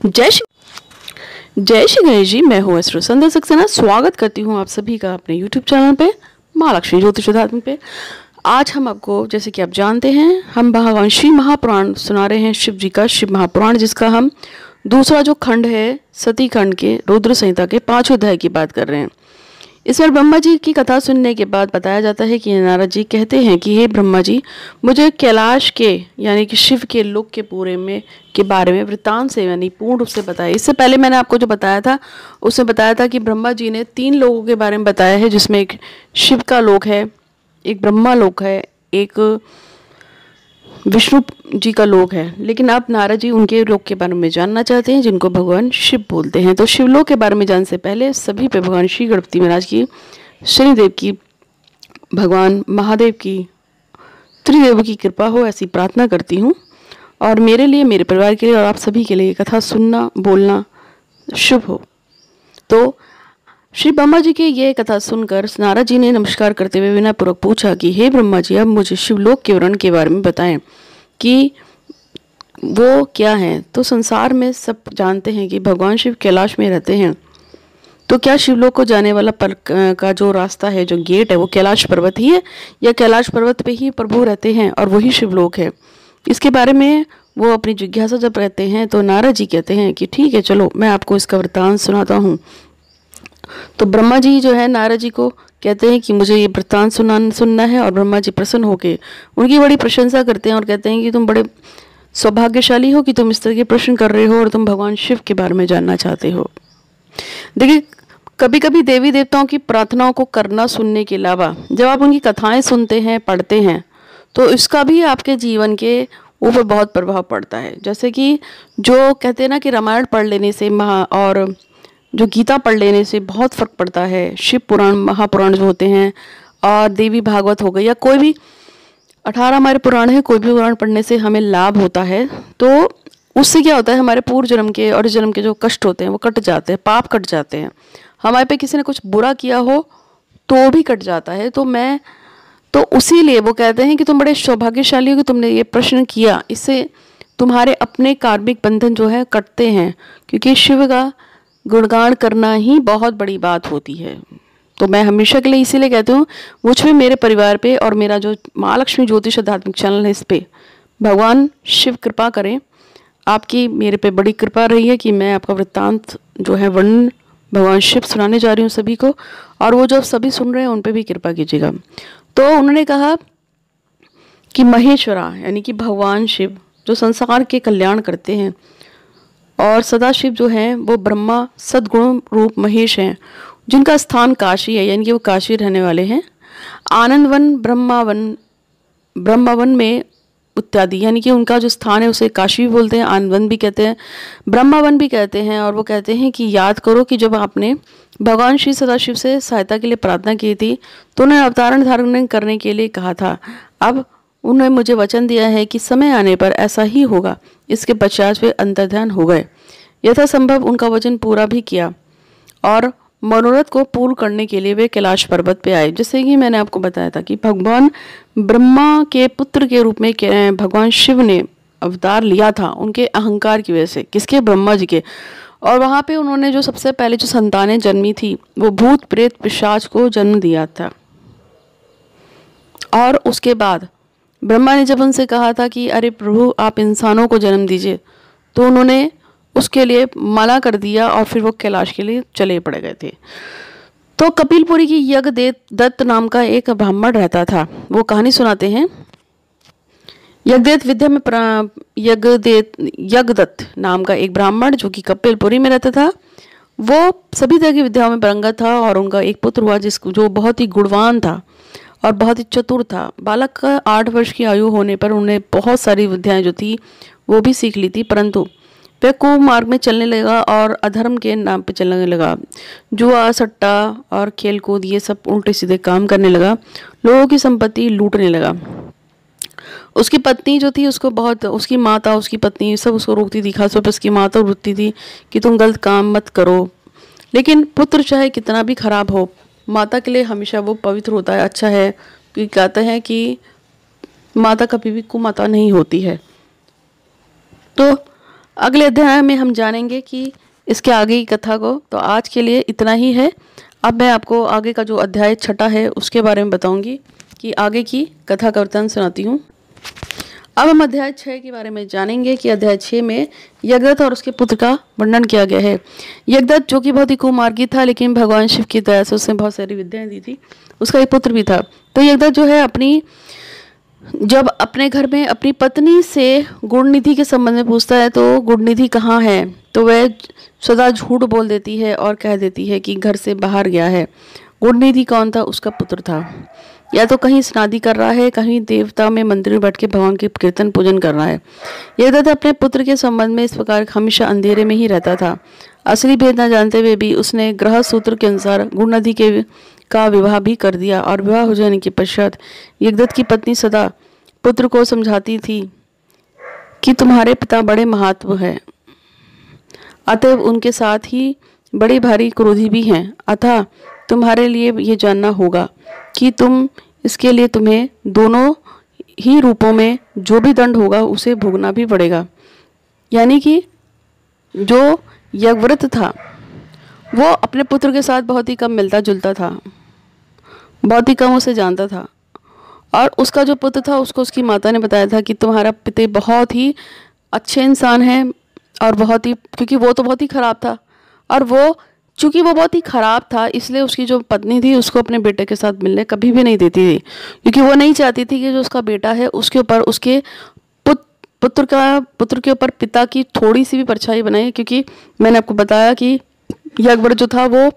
जय श्री गणेश जी। मैं हूँ एस्ट्रो संध्या सक्सेना। स्वागत करती हूँ आप सभी का अपने यूट्यूब चैनल पे महालक्ष्मी ज्योतिष अध्यात्म पे। आज हम आपको, जैसे कि आप जानते हैं, हम भगवान शिव महापुराण सुना रहे हैं, शिव जी का शिव महापुराण, जिसका हम दूसरा जो खंड है सती खंड के रुद्र संहिता के 5वें अध्याय की बात कर रहे हैं। इस बार ब्रह्मा जी की कथा सुनने के बाद बताया जाता है कि नारद जी कहते हैं कि हे ब्रह्मा जी, मुझे कैलाश के यानी कि शिव के लोक के के बारे में वृत्तांत से यानी पूर्ण रूप से बताया। इससे पहले मैंने आपको जो बताया था उसमें बताया था कि ब्रह्मा जी ने 3 लोगों के बारे में बताया है, जिसमें एक शिव का लोक है, एक ब्रह्मा लोक है, एक विष्णु जी का लोक है। लेकिन अब नारद जी उनके लोक के बारे में जानना चाहते हैं, जिनको भगवान शिव बोलते हैं। तो शिवलोक के बारे में जानने से पहले सभी पे भगवान श्री गणपति महाराज की, शनिदेव की, भगवान महादेव की, त्रिदेव की कृपा हो, ऐसी प्रार्थना करती हूँ। और मेरे लिए, मेरे परिवार के लिए और आप सभी के लिए कथा सुनना, बोलना शुभ हो। तो श्री ब्रह्मा जी की ये कथा सुनकर नारद जी ने नमस्कार करते हुए विनयपूर्वक पूछा कि हे ब्रह्मा जी, अब मुझे शिवलोक के वर्णन के बारे में बताएं कि वो क्या है। तो संसार में सब जानते हैं कि भगवान शिव कैलाश में रहते हैं। तो क्या शिवलोक को जाने वाला का जो रास्ता है, जो गेट है, वो कैलाश पर्वत ही है, या कैलाश पर्वत पे ही प्रभु रहते हैं और वही शिवलोक है? इसके बारे में वो अपनी जिज्ञासा जब रहते हैं तो नारद जी कहते हैं कि ठीक है, चलो मैं आपको इसका वृत्तांत सुनाता हूँ। तो ब्रह्मा जी जो है नारद जी को कहते हैं कि मुझे ये वृत्तांत सुनना है, और ब्रह्मा जी प्रसन्न होकर उनकी बड़ी प्रशंसा करते हैं और कहते हैं कि तुम बड़े सौभाग्यशाली हो कि तुम इस तरह के प्रश्न कर रहे हो और तुम भगवान शिव के बारे में जानना चाहते हो। देखिए, कभी कभी देवी देवताओं की प्रार्थनाओं को करना सुनने के अलावा जब आप उनकी कथाएं सुनते हैं, पढ़ते हैं, तो इसका भी आपके जीवन के ऊपर बहुत प्रभाव पड़ता है। जैसे कि जो कहते हैं ना कि रामायण पढ़ लेने से और जो गीता पढ़ लेने से बहुत फर्क पड़ता है। शिव पुराण, महापुराण जो होते हैं, और देवी भागवत हो गई, या कोई भी 18 हमारे पुराण है, कोई भी पुराण पढ़ने से हमें लाभ होता है। तो उससे क्या होता है, हमारे पूर्व जन्म के और इस जन्म के जो कष्ट होते हैं वो कट जाते हैं, पाप कट जाते हैं। हमारे पे किसी ने कुछ बुरा किया हो तो भी कट जाता है। तो उसीलिए वो कहते हैं कि तुम बड़े सौभाग्यशाली हो कि तुमने ये प्रश्न किया। इससे तुम्हारे अपने कार्मिक बंधन जो है कटते हैं, क्योंकि शिव का गुणगान करना ही बहुत बड़ी बात होती है। तो मैं हमेशा के लिए इसीलिए कहती हूँ, मुझ पे, मेरे परिवार पे और मेरा जो महालक्ष्मी ज्योतिष आध्यात्मिक चैनल है, इस पे भगवान शिव कृपा करें। आपकी मेरे पे बड़ी कृपा रही है कि मैं आपका वृत्तांत जो है वर्णन भगवान शिव सुनाने जा रही हूँ सभी को, और वो जो सभी सुन रहे हैं उन पे भी कृपा कीजिएगा। तो उन्होंने कहा कि महेश्वरा यानी कि भगवान शिव जो संसार के कल्याण करते हैं, और सदाशिव जो हैं वो ब्रह्मा सद्गुण रूप महेश हैं, जिनका स्थान काशी है, यानी कि वो काशी रहने वाले हैं। आनंदवन, ब्रह्मावन में इत्यादि, यानी कि उनका जो स्थान है उसे काशी भी बोलते हैं, आनंदवन भी कहते हैं, ब्रह्मावन भी कहते हैं। और वो कहते हैं कि याद करो कि जब आपने भगवान श्री सदाशिव से सहायता के लिए प्रार्थना की थी तो उन्हें अवतारण धारण करने के लिए कहा था। अब उन्होंने मुझे वचन दिया है कि समय आने पर ऐसा ही होगा। इसके पश्चात वे अंतर्ध्यान हो गए। यथासंभव उनका वचन पूरा भी किया, और मनोरथ को पूर्ण करने के लिए वे कैलाश पर्वत पे आए। जैसे कि मैंने आपको बताया था कि भगवान ब्रह्मा के पुत्र के रूप में भगवान शिव ने अवतार लिया था, उनके अहंकार की वजह से। किसके? ब्रह्मा जी के। और वहाँ पे उन्होंने जो सबसे पहले जो संतानें जन्मी थी वो भूत प्रेत पिशाच को जन्म दिया था। और उसके बाद ब्रह्मा ने जब उनसे कहा था कि अरे प्रभु, आप इंसानों को जन्म दीजिए, तो उन्होंने उसके लिए मना कर दिया और फिर वो कैलाश के लिए चले पड़ गए थे। तो कपिलपुरी की यज्ञदत्त नाम का एक ब्राह्मण रहता था। वो कहानी सुनाते हैं। यज्ञदत्त विद्या में यज्ञदत्त नाम का एक ब्राह्मण जो कि कपिलपुरी में रहता था, वो सभी तरह की विद्याओं में पारंगत था, और उनका एक पुत्र हुआ जो बहुत ही गुणवान था और बहुत ही चतुर था। बालक का 8 वर्ष की आयु होने पर उन्हें बहुत सारी विद्याएं जो थी वो भी सीख ली थी, परंतु वह कुमार्ग में चलने लगा और अधर्म के नाम पे चलने लगा। जुआ, सट्टा और खेल कूद ये सब उल्टे सीधे काम करने लगा। लोगों की संपत्ति लूटने लगा। उसकी पत्नी जो थी उसको बहुत, उसकी माता, उसकी पत्नी सब उसको रोकती थी। खासतौर पर उसकी माता रोकती थी कि तुम गलत काम मत करो। लेकिन पुत्र चाहे कितना भी खराब हो, माता के लिए हमेशा वो पवित्र होता है, अच्छा है। क्योंकि कहते हैं कि माता कभी भी कुमाता नहीं होती है। तो अगले अध्याय में हम जानेंगे कि इसके आगे की कथा को। तो आज के लिए इतना ही है। अब मैं आपको आगे का जो अध्याय 6 है उसके बारे में बताऊंगी कि आगे की कथा का वृत्तांत सुनाती हूँ। अब हम अध्याय 6 के बारे में जानेंगे कि अध्याय 6 में यज्ञदत्त और उसके पुत्र का वर्णन किया गया है। यज्ञदत्त जो कि बहुत ही कुमार्गी था, लेकिन भगवान शिव की दया से उसने बहुत सारी विद्याएं दी थी। उसका एक पुत्र भी था। तो यज्ञदत्त जो है जब अपने घर में अपनी पत्नी से गुणनिधि के संबंध में पूछता है तो गुणनिधि कहाँ है, तो वह सदा झूठ बोल देती है और कह देती है कि घर से बाहर गया है। गुणनिधि कौन था? उसका पुत्र था। या तो कहीं स्नादि कर रहा है, कहीं देवता में मंदिर में बैठ के भगवान के कीर्तन पूजन कर रहा है। यज्ञदत्त अपने पुत्र के संबंध में इस प्रकार हमेशा अंधेरे में ही रहता था। असली भेद न जानते हुए भी उसने ग्रह सूत्र के अनुसार गुणनिधि का विवाह भी कर दिया। और विवाह हो जाने के पश्चात यज्ञदत्त की पत्नी सदा पुत्र को समझाती थी कि तुम्हारे पिता बड़े महात्मा हैं, अतएव उनके साथ ही बड़े भारी क्रोधी भी हैं। अतः तुम्हारे लिए ये जानना होगा कि इसके लिए तुम्हें दोनों ही रूपों में जो भी दंड होगा उसे भोगना भी पड़ेगा। यानी कि जो यज्ञव्रत था वो अपने पुत्र के साथ बहुत ही कम मिलता जुलता था, बहुत ही कम उसे जानता था। और उसका जो पुत्र था उसको उसकी माता ने बताया था कि तुम्हारा पिता बहुत ही अच्छे इंसान हैं और बहुत ही, क्योंकि वो तो बहुत ही खराब था, और चूँकि वो बहुत ही ख़राब था इसलिए उसकी जो पत्नी थी उसको अपने बेटे के साथ मिलने कभी भी नहीं देती थी, क्योंकि वो नहीं चाहती थी कि जो उसका बेटा है उसके ऊपर उसके पुत्र के ऊपर पिता की थोड़ी सी भी परछाई बनाए। क्योंकि मैंने आपको बताया कि यज्ञव्रत जो था वो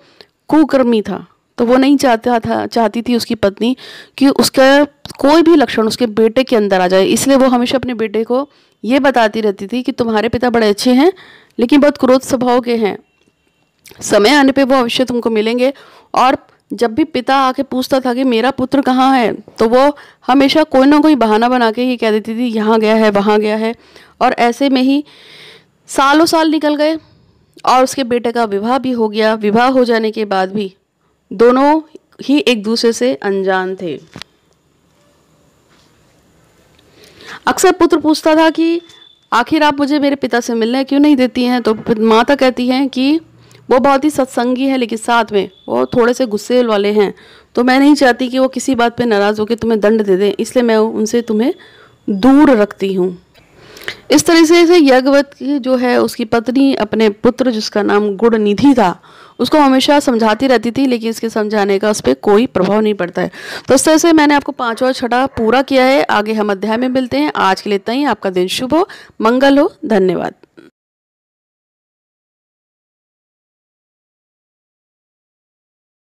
कुकर्मी था, तो वो नहीं चाहती थी उसकी पत्नी कि उसका कोई भी लक्षण उसके बेटे के अंदर आ जाए। इसलिए वो हमेशा अपने बेटे को ये बताती रहती थी कि तुम्हारे पिता बड़े अच्छे हैं लेकिन बहुत क्रोध स्वभाव के हैं, समय आने पे वो अवश्य तुमको मिलेंगे। और जब भी पिता आके पूछता था कि मेरा पुत्र कहाँ है, तो वो हमेशा कोई ना कोई बहाना बना के ही कह देती थी यहाँ गया है, वहाँ गया है। और ऐसे में ही सालों साल निकल गए और उसके बेटे का विवाह भी हो गया। विवाह हो जाने के बाद भी दोनों ही एक दूसरे से अनजान थे। अक्सर पुत्र पूछता था कि आखिर आप मुझे मेरे पिता से मिलने क्यों नहीं देती हैं, तो माता कहती हैं कि वो बहुत ही सत्संगी है लेकिन साथ में वो थोड़े से गुस्से वाले हैं, तो मैं नहीं चाहती कि वो किसी बात पे नाराज़ होकर तुम्हें दंड दे दें, इसलिए मैं उनसे तुम्हें दूर रखती हूँ। इस तरह से यज्ञवत जो है उसकी पत्नी अपने पुत्र जिसका नाम गुणनिधि था उसको हमेशा समझाती रहती थी, लेकिन इसके समझाने का उस पर कोई प्रभाव नहीं पड़ता है। तो इस तरह से मैंने आपको 5 और 6 पूरा किया है। आगे हम अध्याय में मिलते हैं। आज के लिए इतना ही। आपका दिन शुभ हो, मंगल हो। धन्यवाद।